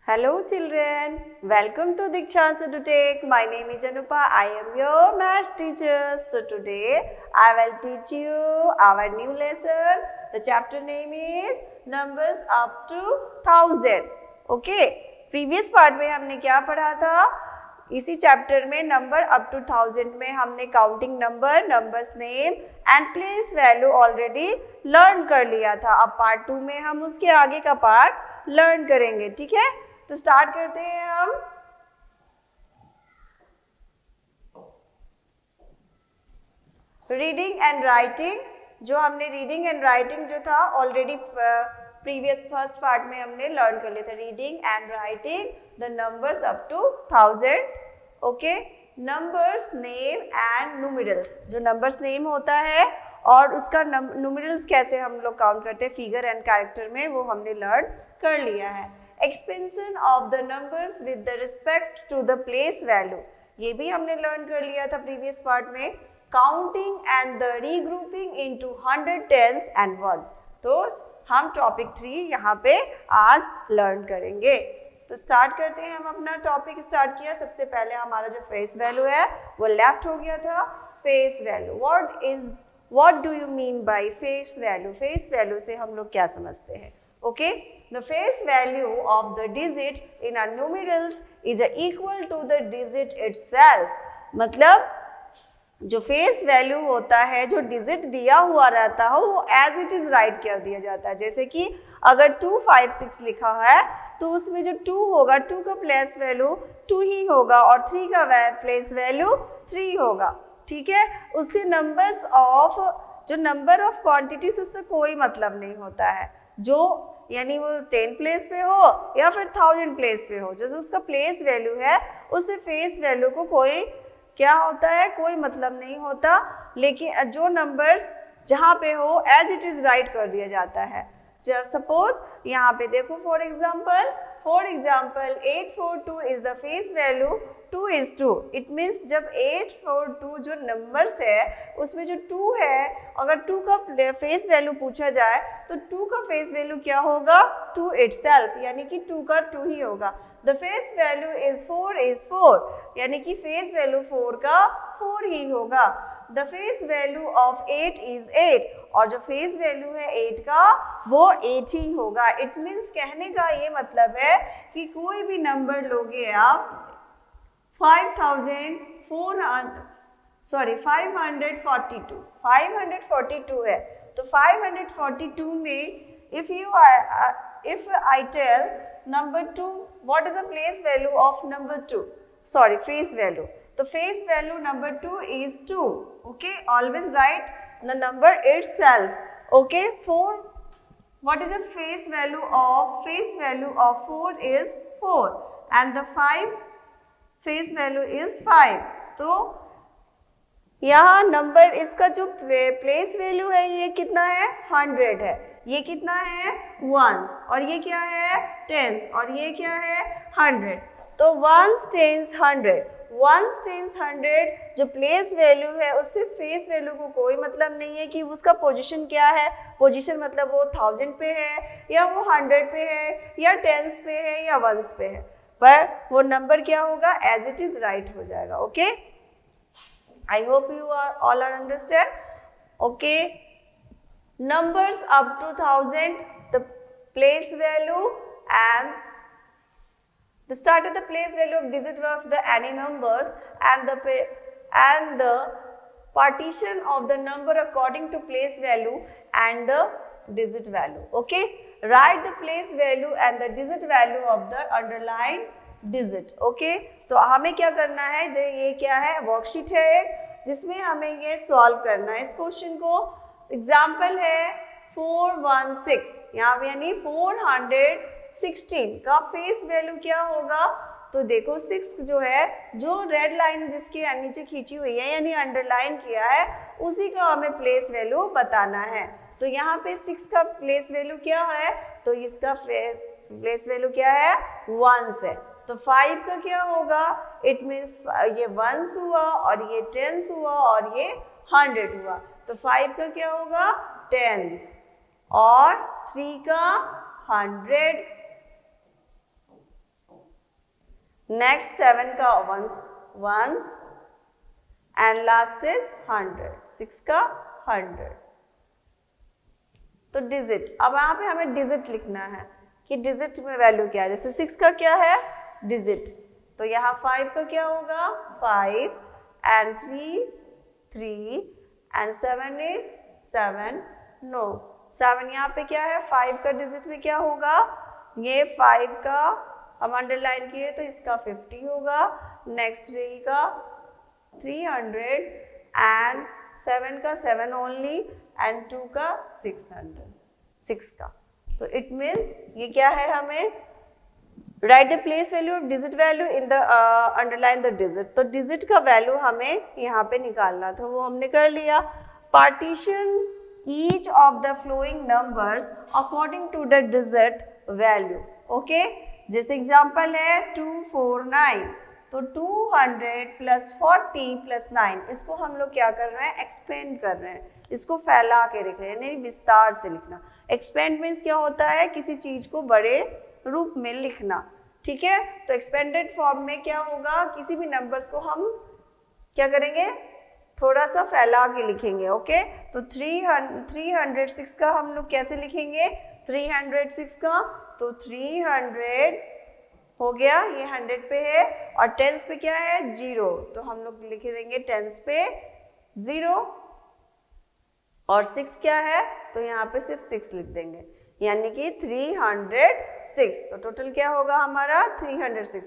Hello children, welcome to Dikshan's EduTech. My name is Anupa. I am your math teacher. So today I will teach you our new lesson. The chapter name is Numbers up to 1000. Okay, previous part में हमने क्या पढ़ा था? इसी chapter में number up to 1000 में हमने counting number, numbers name and place value already learn कर लिया था. अब पार्ट 2 में हम उसके आगे का पार्ट लर्न करेंगे. ठीक है, तो स्टार्ट करते हैं हम. Reading and writing. जो हमने रीडिंग एंड राइटिंग जो था ऑलरेडी प्रीवियस फर्स्ट पार्ट में हमने लर्न कर लिया था. Reading and writing the numbers up to 1000. Okay, numbers name and numerals. जो नंबर्स नेम होता है और उसका न्यूमेरल्स कैसे हम लोग काउंट करते हैं फिगर एंड कैरेक्टर में, वो हमने लर्न कर लिया है. Expansion of the numbers with the respect to the place value, ये भी हमने लर्न कर लिया था प्रीवियस पार्ट में. Counting and the regrouping into 100, tens and ones. तो हम टॉपिक 3 यहाँ पे आज लर्न करेंगे. तो स्टार्ट करते हैं. हम अपना टॉपिक स्टार्ट किया. सबसे पहले हमारा जो फेस वैल्यू है वो लेफ्ट हो गया था. Face value, what do you mean by face value? Face value से हम लोग क्या समझते हैं? Okay, the face value of the digit in a numerals is equal to the digit itself. मतलब जो फेस वैल्यू होता है, जो डिजिट दिया हुआ रहता है वो एज इट इज राइट कर दिया जाता है. जैसे कि अगर 2, 5, 6 लिखा है तो उसमें जो 2 होगा, 2 का प्लेस वैल्यू 2 ही होगा और 3 का प्लेस वैल्यू 3 होगा. ठीक है, उससे नंबर्स ऑफ, जो नंबर ऑफ क्वांटिटीज उससे कोई मतलब नहीं होता है. जो यानी वो 10 प्लेस पे हो या फिर 1000 प्लेस पे हो, जो उसका प्लेस वैल्यू है उससे फेस वैल्यू को कोई क्या होता है, कोई मतलब नहीं होता. लेकिन जो नंबर्स जहाँ पे हो एज इट इज राइट कर दिया जाता है. सपोज यहाँ पे देखो, for example 842 is the face value 2:2. It means जब 842 जो नंबर्स है उसमें जो 2 है, अगर 2 का फेस वैल्यू पूछा जाए तो 2 का फेस वैल्यू क्या होगा? 2 itself, यानी कि 2 का 2 ही होगा. द फेस वैल्यू इज 4, यानी कि फेस वैल्यू 4 का 4 ही होगा. The face value of 8 is 8, और जो फेस वैल्यू है 8 का वो 8 ही होगा. इट मीन्स कहने का ये मतलब है कि कोई भी नंबर लोगे आप 542 है, तो 542 में if I tell number 2, what is the place value of number 2? Sorry, face value. The face value number 2 is 2. Okay, always write the number itself. Okay, 4. What is the face value of 4 is 4, and the 5 face value is 5. तो यहाँ number, इसका जो place value है ये कितना है? 100 है. ये कितना है? 1s, और ये क्या है? 10s, और ये क्या है? 100. तो 1s, 10s, 100 जो प्लेस वैल्यू है उससे फेस वैल्यू को कोई मतलब नहीं है कि उसका पोजीशन क्या है. पोजीशन मतलब वो 1000 पे है या वो 100 पे है या 10s पे है या 1s पे है, पर वो नंबर क्या होगा? एज इट इज राइट हो जाएगा. Okay, I hope you are all are understand. Okay, numbers up to 1000, the place value and the start of the place value of digit of the any numbers and the partition of the number according to place value and the digit value. Okay, write the place value and the digit value of the underlined digit. Okay, तो हमें क्या करना है? ये क्या है? Worksheet है एक, जिसमें हमें ये सॉल्व करना है इस क्वेश्चन को. एग्जाम्पल है 416, यहाँ पे यानी 416 का फेस वैल्यू क्या होगा? तो देखो 6 जो है, जो रेड लाइन जिसके नीचे खींची हुई है यानी अंडरलाइन किया है, उसी का हमें प्लेस वैल्यू बताना है. तो यहाँ पे 6 का प्लेस वैल्यू क्या है? तो इसका प्लेस वैल्यू क्या है? 1s है. तो 5 का क्या होगा? इट मीन्स ये 1s हुआ और ये 10s हुआ और ये 100 हुआ. तो 5 का क्या होगा? 10s, और 3 का 100, नेक्स्ट 7 का वंस एंड लास्ट इज 100, 6 का 100। तो डिजिट, अब यहाँ पे हमें डिजिट लिखना है कि डिजिट में वैल्यू क्या है। जैसे 6 का क्या है डिजिट, तो यहाँ 5 का क्या होगा 5 एंड 3 एंड 7 इज 7। नो 7 यहाँ पे क्या है 5 का डिजिट में क्या होगा, ये 5 का हम अंडरलाइन किए तो इसका 50 होगा, नेक्स्ट 3 का 300 एंड 7 का 7 ओनली एंड 2 का 6 का। तो इट मीन्स ये क्या है, हमें write the place value of digit value in the underline the digit. तो डिजिट का वैल्यू हमें यहाँ पे निकालना था, वो हमने कर लिया। Partition each of the following numbers according to the digit value. Okay, जैसे एग्जांपल है 249, तो 200 प्लस 40 प्लस 9, इसको हम लोग क्या कर रहे हैं एक्सपेंड कर रहे हैं, इसको फैला के लिख रहे हैं, नहीं विस्तार से लिखना। एक्सपेंड मीन्स क्या होता है, किसी चीज को बड़े रूप में लिखना, ठीक है। तो एक्सपेंडेड फॉर्म में क्या होगा, किसी भी नंबर्स को हम क्या करेंगे थोड़ा सा फैला के लिखेंगे। ओके, तो 306 का हम लोग कैसे लिखेंगे, 306 का तो 300 हो गया, ये 100 पे है और टेंस पे क्या है 0, तो हम लोग लिख देंगे टेंस पे 0 और 6 क्या है, तो यहाँ पे सिर्फ 6 लिख देंगे, यानी कि 306। तो टोटल क्या होगा हमारा 306।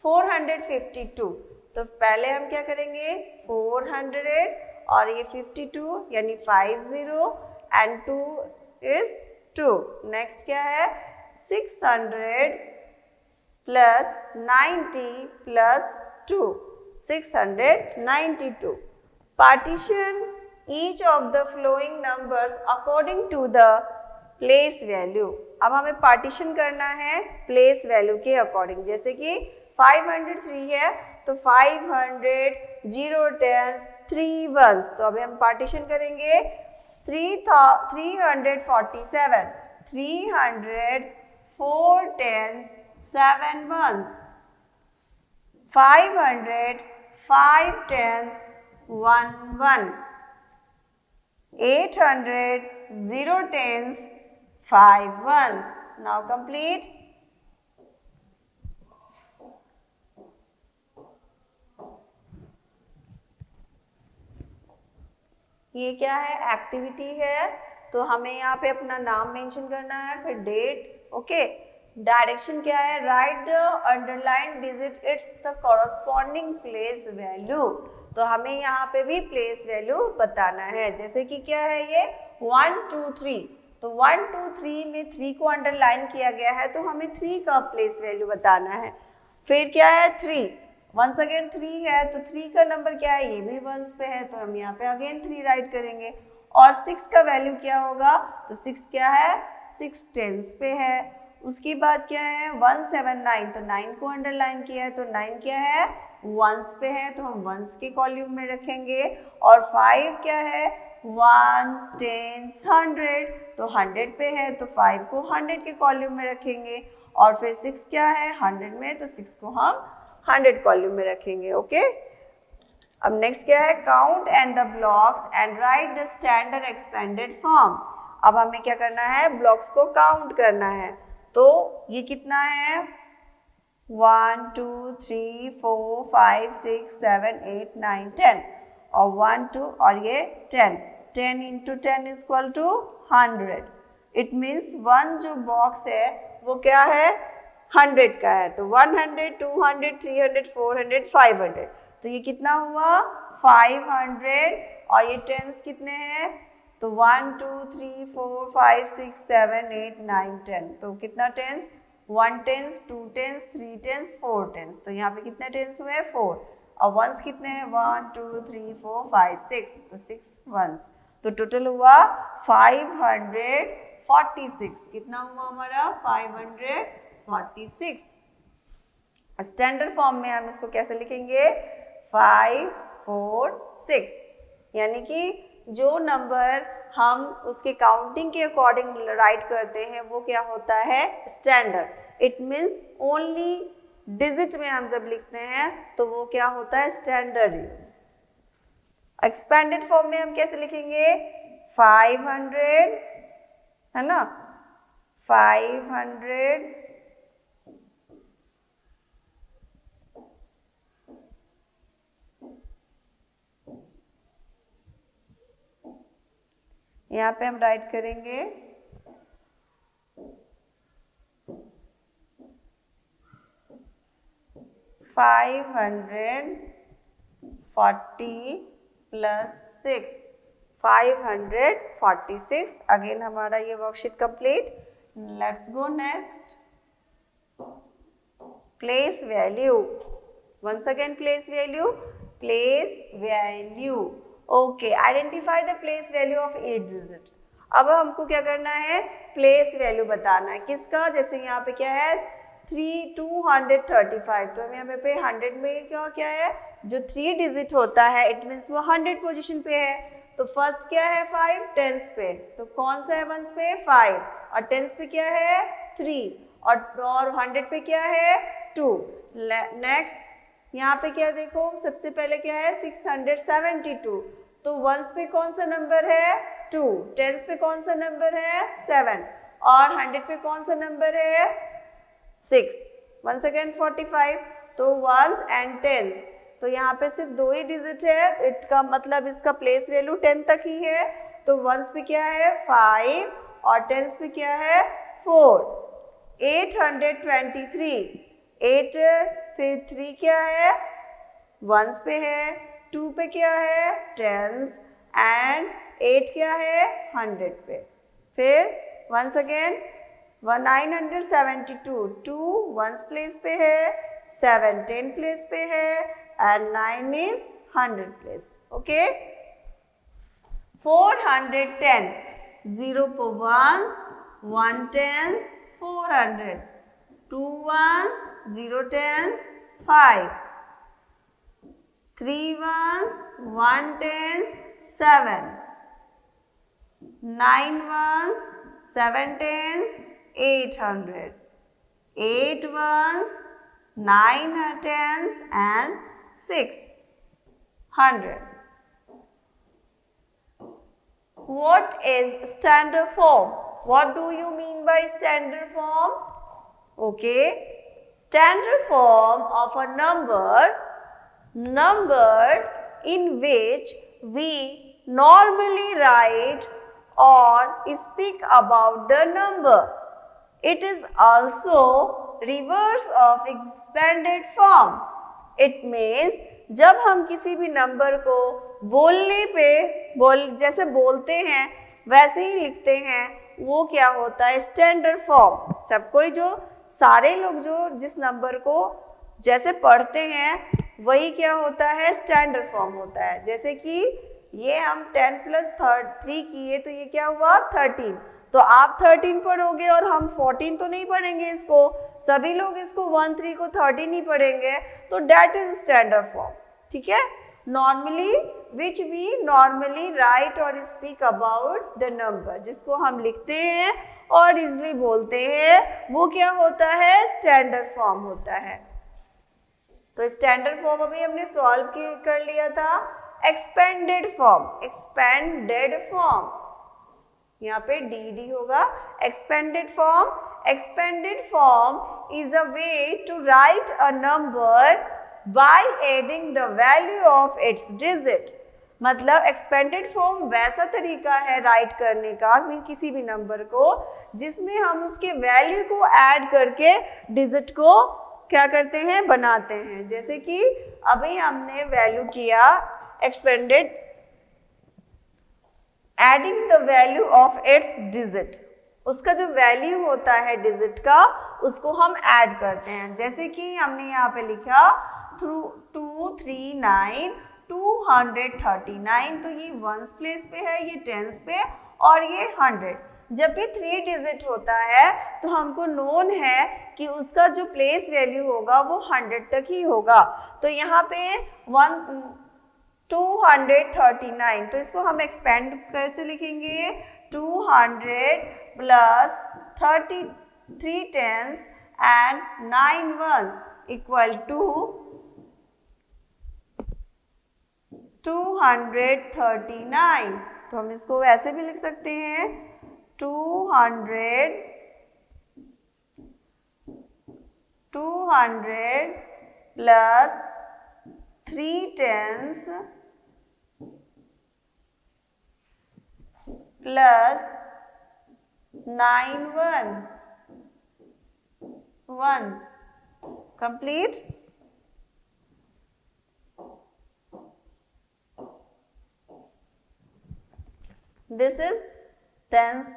452, तो पहले हम क्या करेंगे 400 और ये 52 यानी 50 एंड 2 इज 2। नेक्स्ट क्या है 600 plus 90 plus 2, 692। Partition each of the following numbers according to the place value. अब हमें पार्टीशन करना है प्लेस वैल्यू के अकॉर्डिंग। जैसे कि 503 है तो 500 0 10 3 वंस, तो अभी हम पार्टीशन करेंगे 347 300 4 10 7 वंस, 500 5 10 1 1, 800 0 10 5 ones. Now complete. ये क्या है एक्टिविटी है, तो हमें यहाँ पे अपना नाम मेंशन करना है, फिर डेट। ओके, डायरेक्शन क्या है, right the underline digit it's the corresponding place value. तो हमें यहाँ पे भी प्लेस वैल्यू बताना है। जैसे कि क्या है ये 1 2 3, तो 1 2 3 में 3 को अंडरलाइन किया गया है, तो हमें 3 का प्लेस वैल्यू बताना है। फिर क्या है 3, वंस अगेन 3 है, तो 3 का नंबर क्या है, ये भी वंस पे है, तो हम यहाँ पे अगेन 3 राइट करेंगे। और 6 का वैल्यू क्या होगा, तो 6 क्या है 6 टेंस पे है। उसके बाद क्या है 179, तो 9 को अंडरलाइन किया है, तो 9 क्या है वंस पे है, तो हम वंस के कॉलम में रखेंगे। और 5 क्या है वंस टेंस 100, तो 100 पे है, तो 5 को 100 के कॉलम में रखेंगे। और फिर 6 क्या है 100 में, तो 6 को हम 100 कॉलम में रखेंगे। ओके, अब नेक्स्ट क्या है count and the blocks and right the standard expanded form. अब हमें क्या करना है, ब्लॉक्स को काउंट करना है। तो ये कितना है 1 2 3 4 5 6 7 8 9 10 और 1 2 और ये 10 10 into 10 is equal to 100। It means one जो बॉक्स है वो क्या है 100 का है, तो 100 200 300 400 500, तो ये कितना हुआ 500। और ये टेंस कितने हैं, तो 1 2 3 4 5 6 7 8 9 10, तो कितना tens 1 tens 2 tens 3 tens 4 tens, तो यहाँ पे कितने टेंस हुए 4। और वंस कितने हैं 1 2 3 4 5 6, तो 6 वंस, तो टोटल हुआ 546। कितना हुआ हमारा 546। स्टैंडर्ड फॉर्म में हम इसको कैसे लिखेंगे 5 4 6, यानी कि जो नंबर हम उसके काउंटिंग के अकॉर्डिंग राइट करते हैं वो क्या होता है standard. It means only digit में हम जब लिखते हैं तो वो क्या होता है, स्टैंडर्ड यूनिट। एक्सपेंडेड फॉर्म में हम कैसे लिखेंगे, 500 है ना, 500 यहाँ पे हम राइट करेंगे 540 प्लस 6, 546। अगेन हमारा ये worksheet complete. Let's go next. Place value, once again place value, place value. Okay, identify the place value of 8 digit. अब हमको क्या करना है, प्लेस वैल्यू बताना है किसका, जैसे यहाँ पे क्या है 235, तो हम यहाँ पे 100 में क्या है, जो 3 डिजिट होता है इट मीन्स वो 100 पोजीशन पे है। तो फर्स्ट क्या है 5 टेंस पे, तो कौन सा है वंस पे 5, और टेंस पे क्या है 3, और 100 पे क्या है 2। नेक्स्ट यहाँ पे क्या देखो, सबसे पहले क्या है 672, तो वंस पे कौन सा नंबर है 2, टेंस पे कौन सा नंबर है 7, और 100 पे कौन सा नंबर है 6। वंस अगेन 45, तो वंस एंड टेंस, तो यहाँ पे सिर्फ 2 ही डिजिट है, इसका मतलब इसका प्लेस वैल्यू 10 तक ही है। तो वंस पे क्या है 5 और टेंस पे क्या है 4। 823, 8 फिर 3 क्या है वंस पे है, 2 पे क्या है टेंस, एंड 8 क्या है 100 पे। फिर वंस अगेन 972, 2 वंस प्लेस पे है, 7 10 प्लेस पे है, एंड 9 इज 100 प्लेस। ओके, 410, 0 पर ones, 1 tens 400, 2 ones, 0 tens 5, 3 ones, 1 tens 7, 9 ones, 7 tens 800, 8 ones 9 tens and 600. What is standard form? What do you mean by standard form? Okay, standard form of a number in which we normally write or speak about the number. It is also reverse of expanded form. It means जब हम किसी भी number को बोलने पे जैसे बोलते हैं वैसे ही लिखते हैं, वो क्या होता है स्टैंडर्ड फॉर्म। सब कोई जो सारे लोग जो जिस नंबर को जैसे पढ़ते हैं वही क्या होता है स्टैंडर्ड फॉर्म होता है। जैसे कि ये हम 10 प्लस 3 किए तो ये क्या हुआ 13, तो आप 13 पढ़ोगे और हम 14 तो नहीं पढ़ेंगे इसको, सभी लोग इसको 1 3 को 13 ही पढ़ेंगे, तो डेट इज स्टैंडर्ड फॉर्म। ठीक है, normally which we normally write और स्पीक अबाउट द नंबर, जिसको हम लिखते हैं और इजली बोलते हैं, वो क्या होता है स्टैंडर्ड फॉर्म होता है। तो स्टैंडर्ड फॉर्म अभी हमने सॉल्व कर लिया था। एक्सपेंडेड फॉर्म, एक्सपेंडेड फॉर्म यहाँ पे डी होगा। Expanded form is a way to write a number by adding the value of its digit. मतलब एक्सपेंडेड फॉर्म वैसा तरीका है राइट करने का किसी भी नंबर को जिसमें हम उसके वैल्यू को ऐड करके डिजिट को क्या करते हैं बनाते हैं। जैसे कि अभी हमने वैल्यू किया expanded, adding the value of its digit, उसका जो वैल्यू होता है डिजिट का उसको हम ऐड करते हैं। जैसे कि हमने यहाँ पे लिखा 239 239, तो ये वंस प्लेस पे है, ये टेंस पे, और ये 100। जब भी 3 डिजिट होता है तो हमको नोन है कि उसका जो प्लेस वैल्यू होगा वो 100 तक ही होगा। तो यहाँ पे 239, तो इसको हम एक्सपेंड कैसे लिखेंगे 200 plus 33 tens and 9 ones equal to 239। तो हम इसको वैसे भी लिख सकते हैं 200 plus 3 tens plus 9 ones complete. This is tens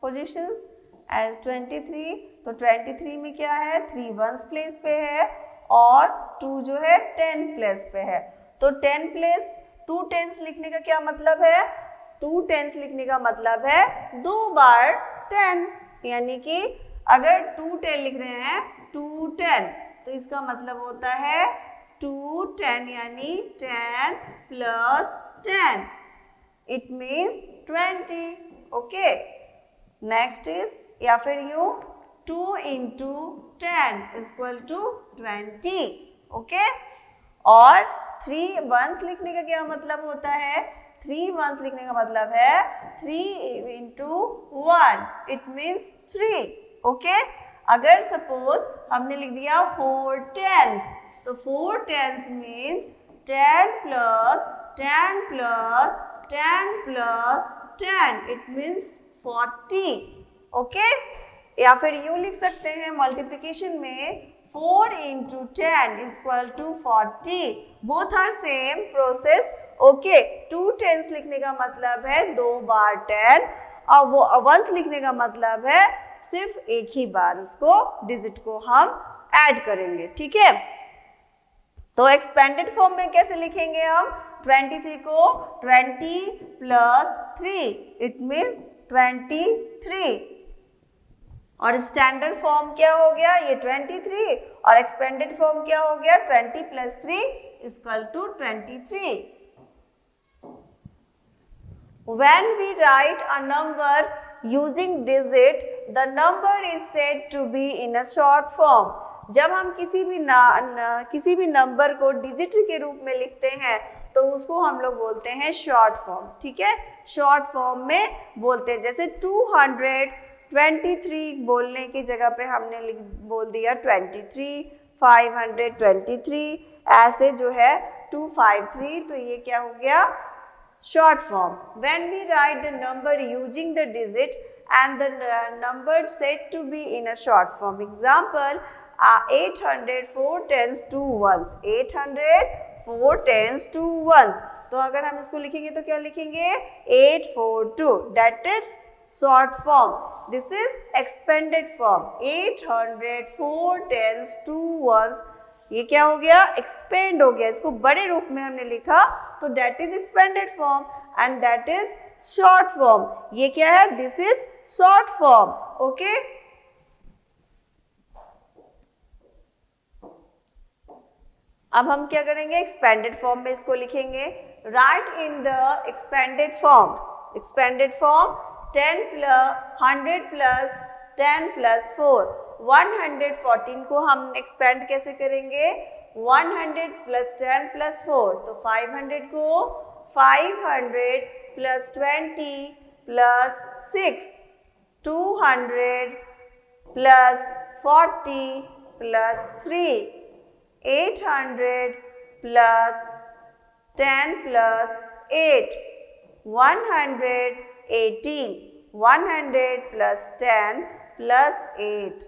positions as 23. तो 23 में क्या है, 3 ones प्लेस पे है और 2 जो है 10 प्लेस पे है। तो 10 प्लेस 2 tens लिखने का क्या मतलब है, 2 tens लिखने का मतलब है 2 बार 10, यानी कि अगर 2 10 लिख रहे हैं 2 10, तो इसका मतलब होता है 2 10 यानी 10 plus 10, it means 20। Okay, next is या फिर you 2 into 10 equal to 20। Okay, और 3 ones लिखने का क्या मतलब होता है, 3 ones लिखने का मतलब है 3 into 1, इट मीन्स 3। ओके, अगर सपोज हमने लिख दिया 4 tens, तो 4 tens means 10 plus 10 plus 10 plus 10, it means 40। Okay, या फिर यूं लिख सकते हैं मल्टीप्लिकेशन में 4 into 10 equal to 40, both are same process. Okay, 2 tens लिखने का मतलब है 2 बार 10 और वो वंस लिखने का मतलब है सिर्फ एक ही बार उसको डिजिट को हम ऐड करेंगे। ठीक है, तो एक्सपेंडेड फॉर्म में कैसे लिखेंगे हम, 23 को 20 प्लस 3, इट मीन्स 23। और स्टैंडर्ड फॉर्म क्या हो गया, ये 23, और एक्सपेंडेड फॉर्म क्या हो गया, 20 प्लस 3 equal to 23। When we write a number using digit, the number is said to be in a short form. जब हम किसी भी नंबर को डिजिट के रूप में लिखते हैं तो उसको हम लोग बोलते हैं शॉर्ट फॉर्म। ठीक है, शॉर्ट फॉर्म में बोलते हैं, जैसे 223 बोलने की जगह पे हमने बोल दिया 23, 523, ऐसे जो है 253, तो ये क्या हो गया, short form. When we write the number using the digit and the number said to be in a short form. Example, 804 tens 2 ones. 804 tens 2 ones. तो अगर हम इसको लिखेंगे तो क्या लिखेंगे, 842. That is short form. This is expanded form. 804 tens 2 ones. ये क्या हो गया, एक्सपेंड हो गया, इसको बड़े रूप में हमने लिखा तो that is expanded form and that is short form. ये क्या है, this is short form. Okay, अब हम क्या करेंगे, एक्सपेंडेड फॉर्म में इसको लिखेंगे। Right in the expanded form, expanded form 100 plus 10 plus 4, 114 को हम एक्सपेंड कैसे करेंगे, 100 प्लस 10 प्लस 4, तो 500 को 500 plus 20 plus 6, 200 plus 40 plus 3, 800 plus 10 plus 8, 118, 100 plus 10 plus 8,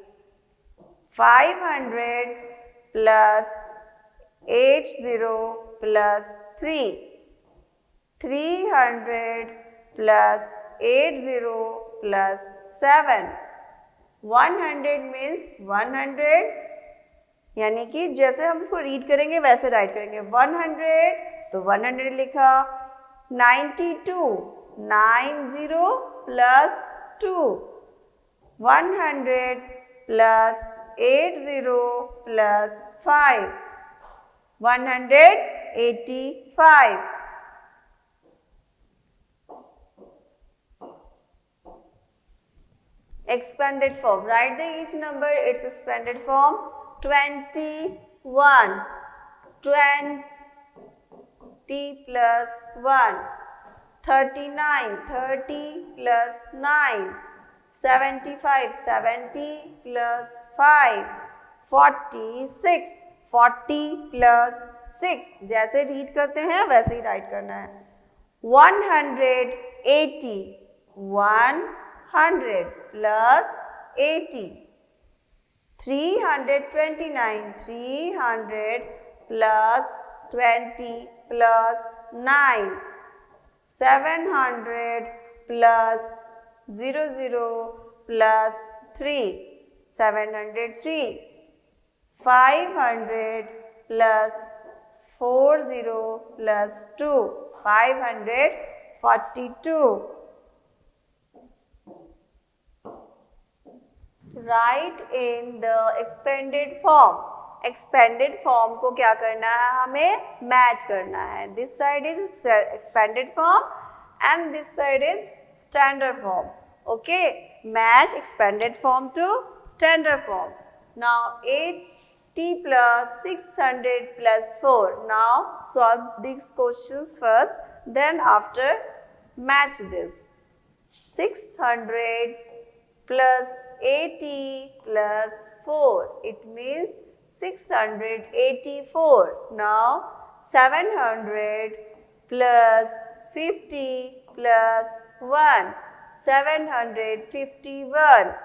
500 plus 80 plus 3, 300 plus 80 plus 7, 100 means 100, यानी कि जैसे हम इसको रीड करेंगे वैसे राइट करेंगे। 100 तो 100 लिखा, 92 90 plus 2, 100 plus 80 plus 5, 185। Expanded form. Write the each number its expanded form. 21, 20 plus 1, 39, 30 plus 9, 75, 70 plus 5, 46, 40 plus 6. जैसे रीड करते हैं वैसे ही राइट करना है. 180, 100 plus 80, 329, 300 plus 20 plus 9, 700 plus 00 plus 3, 703, 500 plus 40 plus 2, 542. Write in the expanded form. Expanded form को क्या करना है, हमें मैच करना है. This side is expanded form and this side is standard form. Okay, match expanded form to standard form. Now 80 plus 600 plus 4. Now solve these questions first, then after match this. 600 plus 80 plus 4. It means 684. Now 700 plus 50 plus 1. 751.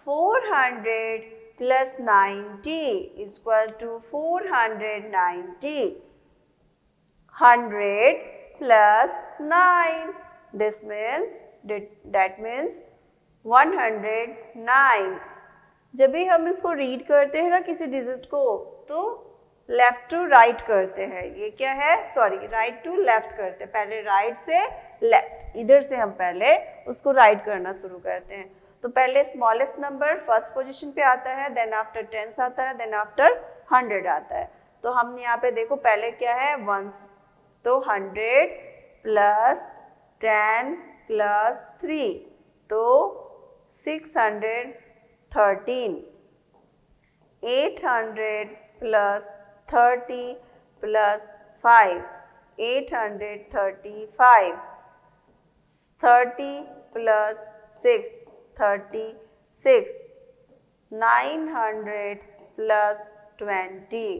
400 plus 90 is equal to 490. 100 plus 9. This means that means 109. जब भी हम इसको read करते हैं ना किसी digit को, तो लेफ्ट टू राइट करते हैं. ये क्या है, सॉरी, राइट टू लेफ्ट करते हैं. पहले राइट से लेफ्ट, इधर से हम पहले उसको राइट करना शुरू करते हैं. तो पहले स्मॉलेस्ट नंबर फर्स्ट पोजीशन पे आता है, देन आफ्टर टेंस आता है, देन आफ्टर 100 आता है. तो हम यहाँ पे देखो पहले क्या है, वंस. तो 100 प्लस 10 प्लस 3, तो 613. 800 plus 30 plus 5, 835. 30 plus 6, 36. 900 plus 20,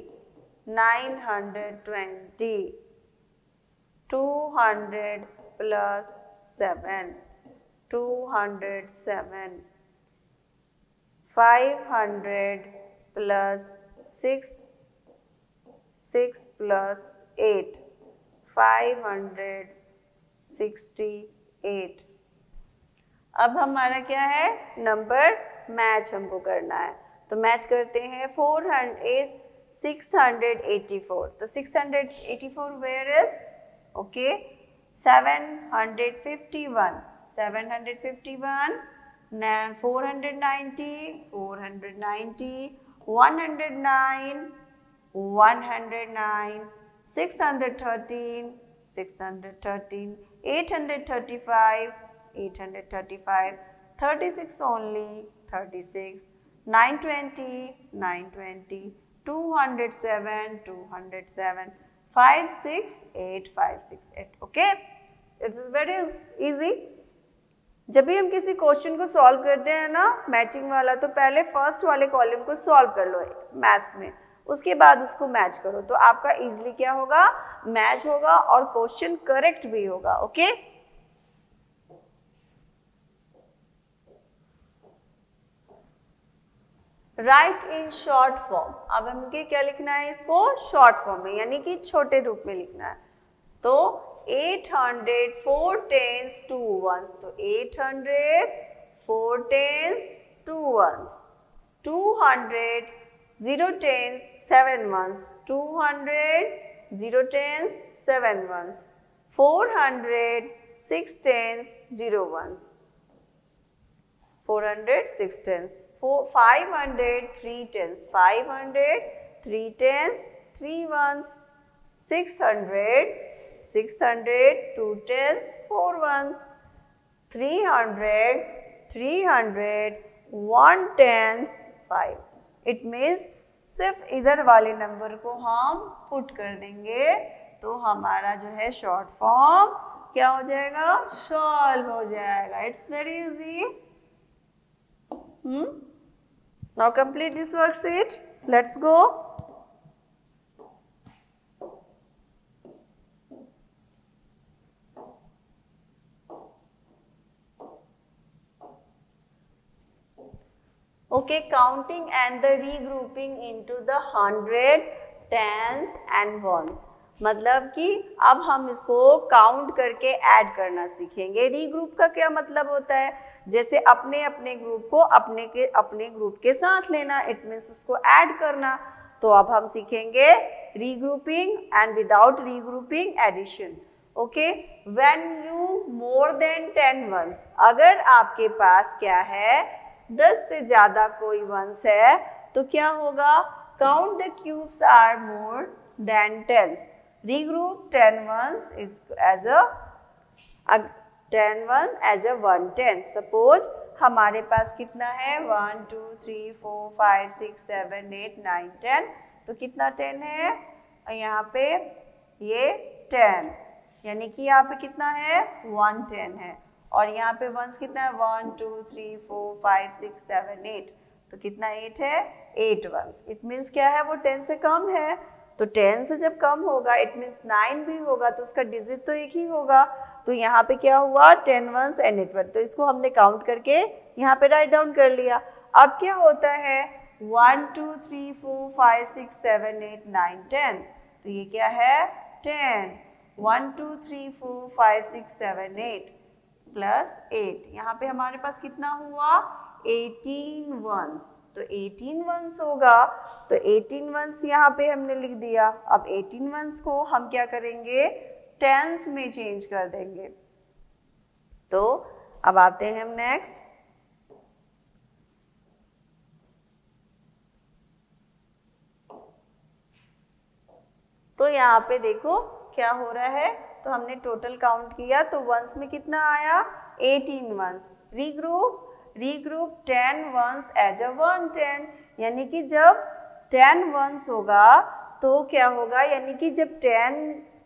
920. 200 plus 7, 207. 500 plus 6, 6 plus 8, 568. अब हमारा क्या है, नंबर मैच हमको करना है. तो मैच करते हैं. 684. तो 684 where is, okay. 751. 751. 490, 490, 109, 109, 613, 613, 835, 835, 36 only, 36, 920, 920, 207, 207, 568, 568. Okay, it is very easy. जब भी हम किसी क्वेश्चन को सॉल्व करते हैं ना मैचिंग वाला, तो पहले फर्स्ट वाले कॉलम को सॉल्व कर लो मैथ्स में, उसके बाद उसको मैच करो, तो आपका इजीली क्या होगा, मैच होगा और क्वेश्चन करेक्ट भी होगा. Okay, right in short form. अब हमके क्या लिखना है, इसको शॉर्ट फॉर्म में, यानी कि छोटे रूप में लिखना है. तो 800 4 tens 2 ones. तो 800 4 tens 2 ones. 200 0 tens 7 ones. 200 0 tens 7 ones. 400 6 tens 0 1. 400 6 tens. 500 3 tens. 500 3 tens 3 ones. 600 600 2 tens 4 ones. 300 300 1 tens 5. It means सिर्फ इधर वाले नंबर को हम पुट कर देंगे तो हमारा जो है शॉर्ट फॉर्म क्या हो जाएगा, सॉल्व हो जाएगा। It's very easy. Now complete this worksheet, let's go. Okay, counting and the regrouping into the 100, tens and ones। मतलब कि अब हम इसको काउंट करके ऐड करना सीखेंगे। रीग्रुप का क्या मतलब होता है, जैसे अपने अपने ग्रुप को अपने ग्रुप के साथ लेना, इट मीन्स उसको ऐड करना। तो अब हम सीखेंगे regrouping and without regrouping addition. Okay, when you more than 10 ones, अगर आपके पास क्या है 10 से ज्यादा कोई वंस है तो क्या होगा, count the cubes are more than tens, regroup 10 ones is as a 10 1 as a 110। Suppose हमारे पास कितना है 1 2 3 4 5 6 7 8 9 10, तो कितना 10 है यहाँ पे, ये 10, यानी कि यहाँ पे कितना है 110 है। और यहाँ पे वंस कितना है 1 2 3 4 5 6 7 8, तो कितना 8 है, 8 वंस। इट मीन्स क्या है, वो 10 से कम है। तो 10 से जब कम होगा इट मीन्स 9 भी होगा, तो उसका डिजिट तो एक ही होगा। तो यहाँ पे क्या हुआ 10 वंस एंड 8 वन, तो इसको हमने काउंट करके यहाँ पे राइट डाउन कर लिया। अब क्या होता है 1 2 3 4 5 6 7 8 9 10, तो ये क्या है 10, 1 2 3 4 5 6 7 8 प्लस 8, यहाँ पे हमारे पास कितना हुआ 18 वंस, तो 18 वंस होगा। तो 18 वंस यहाँ पे हमने लिख दिया। अब 18 वंस को हम क्या करेंगे, टेंस में चेंज कर देंगे। तो अब आते हैं हम नेक्स्ट। तो यहाँ पे देखो क्या हो रहा है, तो हमने टोटल काउंट किया तो वंस में कितना आया 18 ones. Regroup 10 ones as a 110, यानी कि जब 10 वंस होगा तो क्या होगा, यानी कि जब 10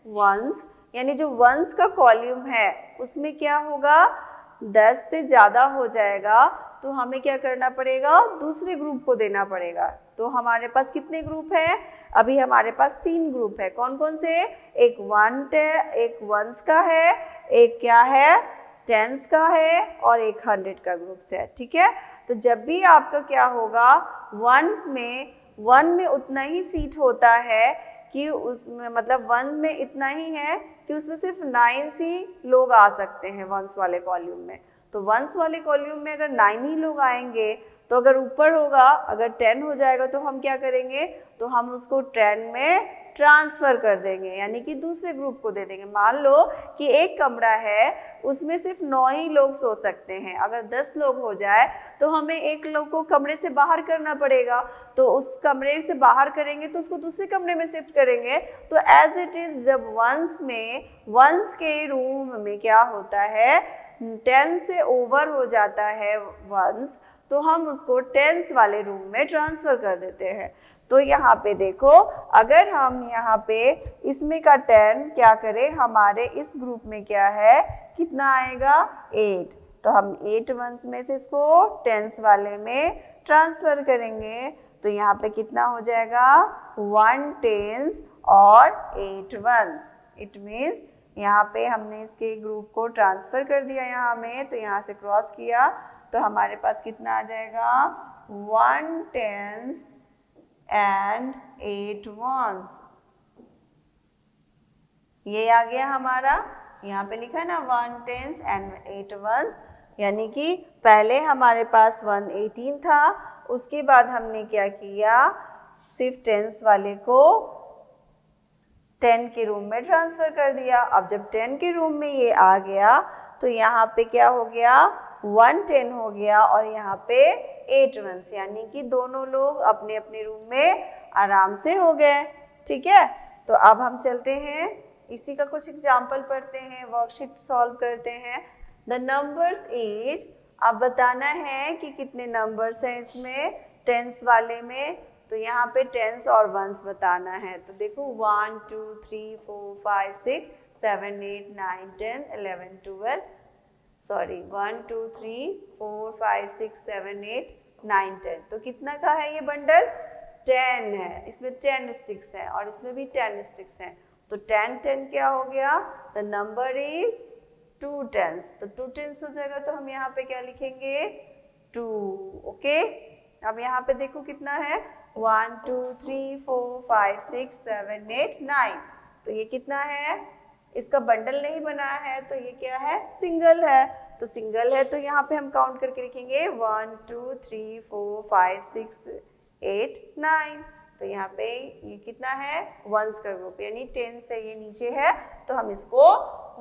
वंस, यानी जो वंस का कॉल्यूम है उसमें क्या होगा 10 से ज़्यादा हो जाएगा, तो हमें क्या करना पड़ेगा, दूसरे ग्रुप को देना पड़ेगा। तो हमारे पास कितने ग्रुप हैं, अभी हमारे पास 3 ग्रुप है। कौन कौन से, एक वंस का है, एक क्या है टेंस का है, और एक 100 का ग्रुप है। ठीक है, तो जब भी आपका क्या होगा वंस में 1 में उतना ही सीट होता है कि उसमें, मतलब 1 में इतना ही है कि उसमें सिर्फ 9 ही लोग आ सकते हैं वंस वाले कॉल्यूम में। तो वंस वाले कॉल्यूम में अगर 9 ही लोग आएंगे, तो अगर ऊपर होगा, अगर 10 हो जाएगा तो हम क्या करेंगे, तो हम उसको 10 में ट्रांसफ़र कर देंगे, यानी कि दूसरे ग्रुप को दे देंगे। मान लो कि एक कमरा है उसमें सिर्फ 9 ही लोग सो सकते हैं, अगर 10 लोग हो जाए तो हमें एक लोग को कमरे से बाहर करना पड़ेगा। तो उस कमरे से बाहर करेंगे तो उसको दूसरे कमरे में शिफ्ट करेंगे। तो एज इट इज़ जब वंस के रूम में क्या होता है 10 से ओवर हो जाता है वंस, तो हम उसको टेंस वाले रूम में ट्रांसफ़र कर देते हैं। तो यहाँ पे देखो, अगर हम यहाँ पे इसमें का 10 क्या करें, हमारे इस ग्रुप में क्या है कितना आएगा 8, तो हम 8 वंस में से इसको टेंस वाले में ट्रांसफ़र करेंगे। तो यहाँ पे कितना हो जाएगा 1 टेंस और 8 वंस। इट मीन्स यहाँ पे हमने इसके ग्रुप को ट्रांसफ़र कर दिया यहाँ में, तो यहाँ से क्रॉस किया तो हमारे पास कितना आ जाएगा 1 टेंस एंड 8 वंस। ये आ गया हमारा, यहाँ पे लिखा है ना 1 टेंस एंड 8 वंस, यानी कि पहले हमारे पास 118 था, उसके बाद हमने क्या किया सिर्फ टेंस वाले को 10 के रूम में ट्रांसफ़र कर दिया। अब जब 10 के रूम में ये आ गया तो यहाँ पे क्या हो गया 110 हो गया और यहाँ पे 8 वंस, यानी कि दोनों लोग अपने अपने रूम में आराम से हो गए। ठीक है, तो अब हम चलते हैं इसी का कुछ एग्जाम्पल पढ़ते हैं, वर्कशीट सॉल्व करते हैं। द नंबर्स इज, अब बताना है कि कितने नंबर्स हैं इसमें टेंस वाले में। तो यहाँ पे टेंस और वंस बताना है। तो देखो 1 2 3 4 5 6 7 8 9 10 11 12 सॉरी 1 2 3 4 5 6 7 8 9 10। तो कितना का है ये बंडल? 10 है। इसमें 10 स्टिक्स हैं और इसमें भी 10 स्टिक्स हैं। तो 10 10 क्या हो गया? The number is 2 10s। तो 2 10s हो जाएगा तो हम यहाँ पे क्या लिखेंगे? 2। ओके, अब यहाँ पे देखो कितना है? 1 2 3 4 5 6 7 8 9। तो ये कितना है? इसका बंडल नहीं बना है तो ये क्या है? सिंगल है। तो सिंगल है तो यहाँ पे हम काउंट करके लिखेंगे 1 2 3 4 5 6 8 9। तो यहाँ पे ये कितना है? वंस का ग्रुप, यानी 10 से ये नीचे है तो हम इसको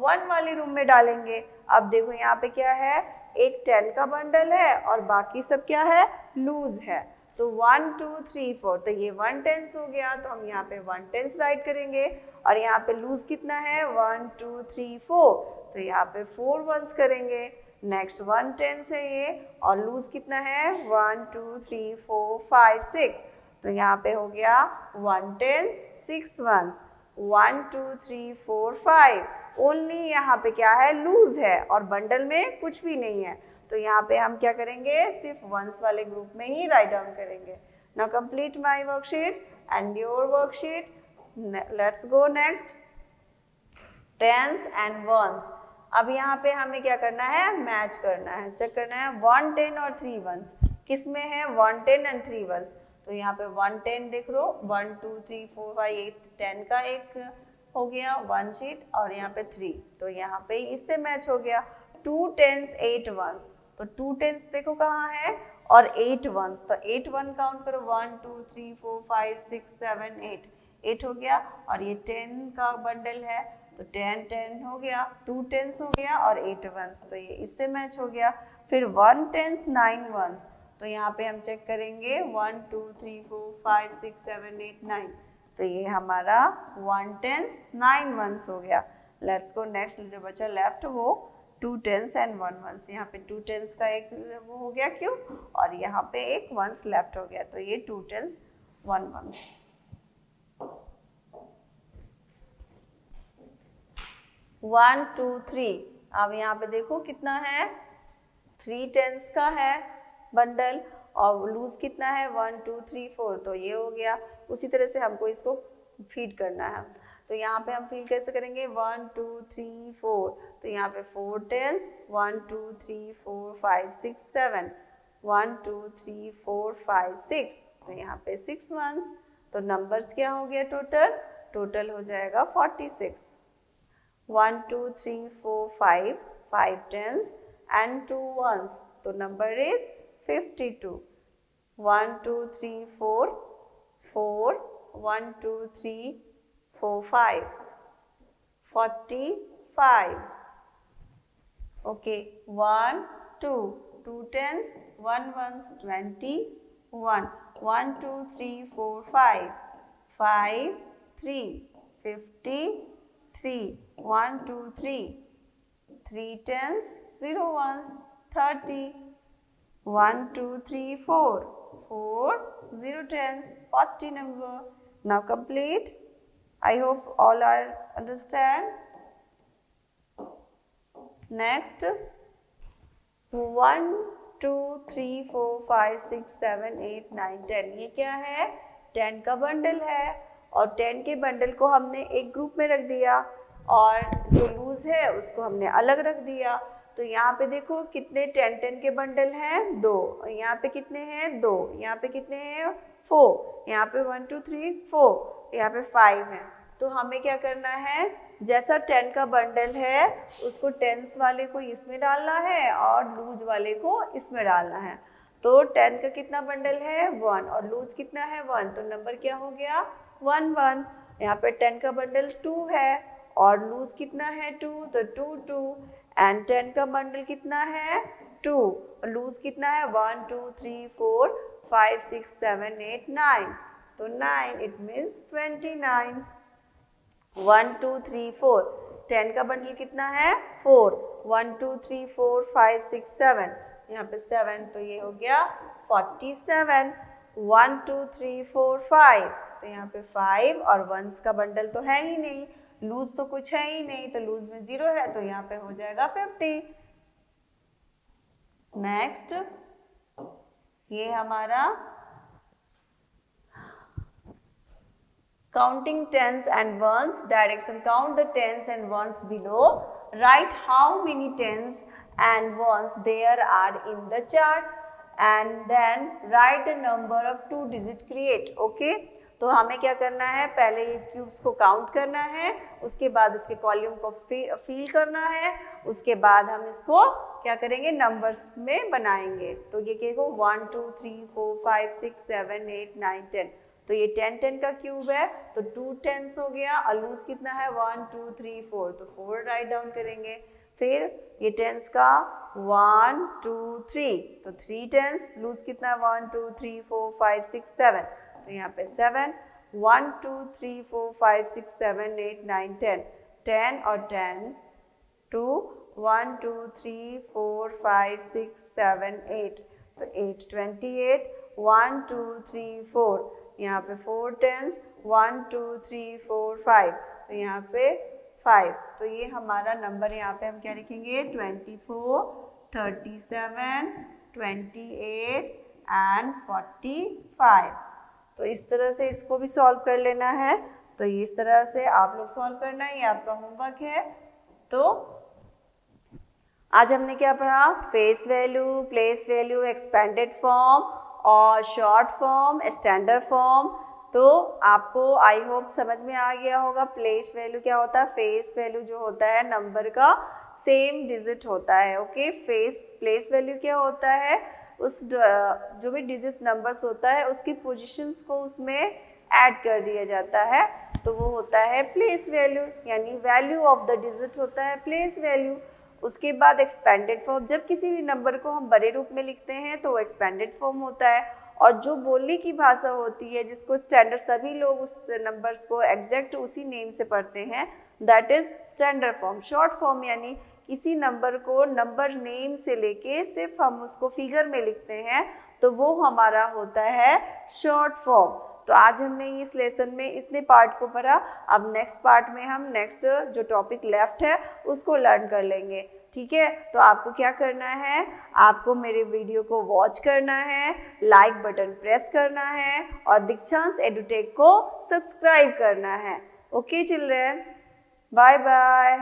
1 वाले रूम में डालेंगे। अब देखो यहाँ पे क्या है? एक 10 का बंडल है और बाकी सब क्या है? लूज है। तो 1 2 3 4 तो ये 1 10s हो गया। तो हम यहाँ पे 1 10s राइट करेंगे और यहाँ पे लूज कितना है? 1 2 3 4। तो यहाँ पे 4 वंस करेंगे। नेक्स्ट 1 10s है ये और लूज कितना है? 1 2 3 4 5 6। तो यहाँ पे हो गया 1 10s 6 वंस 1 2 3 4 5। ओनली यहाँ पे क्या है? लूज है और बंडल में कुछ भी नहीं है। तो यहाँ पे हम क्या करेंगे? सिर्फ वंस वाले ग्रुप में ही राइट डाउन करेंगे। Now complete my worksheet and your worksheet. Let's go next, tens and ones. अब यहाँ पे हमें क्या करना है? मैच करना है, चेक करना है 1 10 और 3 वंस किस में है? 1 10 एंड 3 वंस। तो यहाँ पे 1 10 देख लो, 1 2 3 4 5 8 10 का एक हो गया 1 शीट और यहाँ पे 3। तो यहाँ पे इससे मैच हो गया। 2 10s 8 वंस। तो 2 10s देखो कहाँ है और 8 वंस। तो 8 1 काउंट करो 1 2 3 4 5 6 7 8 8 हो गया और ये 10 का बंडल है तो 10 10 हो गया, 2 10s हो गया और 8 वंस। तो ये इससे मैच हो गया। फिर 1 10s 9 वंस। तो यहाँ पे हम चेक करेंगे 1 2 3 4 5 6 7 8 9। तो ये हमारा 1 10s 9 वंस हो गया। लेट्स गो नेक्स्ट, जो बचा लेफ्ट वो 2 10s एंड 1 वंस। यहाँ पे 2 10s का एक वो हो गया क्यों और यहाँ पे एक वंस लेफ्ट हो गया। तो ये 2 10s 1 once. One two three. अब यहाँ पे देखो कितना है? 3 10s का है बंडल और लूज कितना है? 1 2 3 4। तो ये हो गया। उसी तरह से हमको इसको फीड करना है। तो यहाँ पे हम फीड कैसे करेंगे? 1 2 3 4। तो यहाँ पे 4 10s 1 2 3 4 5 6 7 1 2 3 4 5 6। तो यहाँ पे 6 वंस। तो नंबर्स क्या हो गया? टोटल टोटल हो जाएगा 46। 1 2 3 4 5 5 10s and 2 ones. तो number is 52. 1 2 3 4 4 1 2 3 4 5 45. Okay, 1 2 2 10s 1 ones 21. 1 2 3 4 5 5 3 53. 1 2 3 3 10s 0 ones 30. 1 2 3 4 4 0 10s 40 number. Now complete. I hope all are understand. Next 1 2 3 4 5 6 7 8 9 10। ये क्या है? 10 का बंडल है और 10 के बंडल को हमने एक ग्रुप में रख दिया और जो लूज है उसको हमने अलग रख दिया। तो यहाँ पे देखो कितने 10 10 के बंडल हैं? 2। यहाँ पे कितने हैं? 2। यहाँ पे कितने हैं? 4। यहाँ पे 1 2 3 4। यहाँ पे 5 हैं। तो हमें क्या करना है? जैसा 10 का बंडल है उसको 10s वाले को इसमें डालना है और लूज वाले को इसमें डालना है। तो 10 का कितना बंडल है? 1 और लूज कितना है? 1। तो नंबर क्या हो गया? 1 1। यहाँ पे 10 का बंडल 2 है और लूज कितना है? 2। तो 2 2 एंड 10 का बंडल कितना है? 2 और लूज कितना है? 1 2 3 4 5 6 7 8 9। तो 9 इट मीन्स 29। 1 2 3 4 10 का बंडल कितना है? 4। 1 2 3 4 5 6 7। यहाँ पे 7। तो ये हो गया 47। 1 2 3 4 5, तो यहाँ पे 5 और 1s का बंडल तो है ही नहीं, लूज तो कुछ है ही नहीं, तो लूज में 0 है, तो यहाँ पे हो जाएगा 50। नेक्स्ट ये हमारा counting tens and ones direction, count the tens and ones below, write how many tens and ones there are in the chart and then write the number of 2 digit create. okay? तो हमें क्या करना है, पहले ये cubes को count करना है, उसके बाद इसके कॉलम को फिल करना है, उसके बाद हम इसको क्या करेंगे, नंबर्स में बनाएंगे। तो ये क्या 1 2 3 4 5 6 7 8 9 10, तो ये 10 10 का क्यूब है, तो 2 10s हो गया, और लूज कितना है 1 2 3 4, तो 4 राइट डाउन करेंगे। फिर ये 10s का 1 2 3, तो 3 10s, लूज कितना है 1 2 3 4 5 6 7, तो यहाँ पे 7 1 2 3 4 5 6 7 8 9 10, 10 और 10 2 1 2 3 4 5 6 7 8, तो 8 28 1 2 3 4, यहाँ पे 4 10s 1 2 3 4 5, तो यहाँ पे 5, तो ये हमारा नंबर यहाँ पे हम क्या लिखेंगे 24 37 28 एंड 45। तो इस तरह से इसको भी सॉल्व कर लेना है, तो इस तरह से आप लोग सॉल्व करना है, ये आपका होमवर्क है। तो आज हमने क्या पढ़ा, face value, place value, expanded form और शॉर्ट फॉर्म, स्टैंडर्ड फॉर्म। तो आपको आई होप समझ में आ गया होगा। प्लेस वैल्यू क्या होता है, फेस वैल्यू जो होता है नंबर का सेम डिजिट होता है। ओके, प्लेस वैल्यू क्या होता है, उस जो भी डिजिट नंबर्स होता है उसकी पोजीशंस को उसमें ऐड कर दिया जाता है, तो वो होता है प्लेस वैल्यू, यानी वैल्यू ऑफ द डिजिट होता है प्लेस वैल्यू। उसके बाद एक्सपेंडेड फॉर्म, जब किसी भी नंबर को हम बड़े रूप में लिखते हैं तो वो एक्सपेंडेड फॉर्म होता है, और जो बोलने की भाषा होती है जिसको स्टैंडर्ड सभी लोग उस नंबर्स को एग्जैक्ट उसी नेम से पढ़ते हैं, that is standard form. Short form यानी किसी नंबर को नंबर नेम से लेके सिर्फ हम उसको फिगर में लिखते हैं, तो वो हमारा होता है शॉर्ट फॉर्म। तो आज हमने इस लेसन में इतने पार्ट को पढ़ा। अब नेक्स्ट पार्ट में हम नेक्स्ट जो टॉपिक लेफ्ट है उसको लर्न कर लेंगे। ठीक है, तो आपको क्या करना है, आपको मेरे वीडियो को वॉच करना है, लाइक बटन प्रेस करना है और दीक्षांश एडुटेक को सब्सक्राइब करना है। Okay children, bye bye.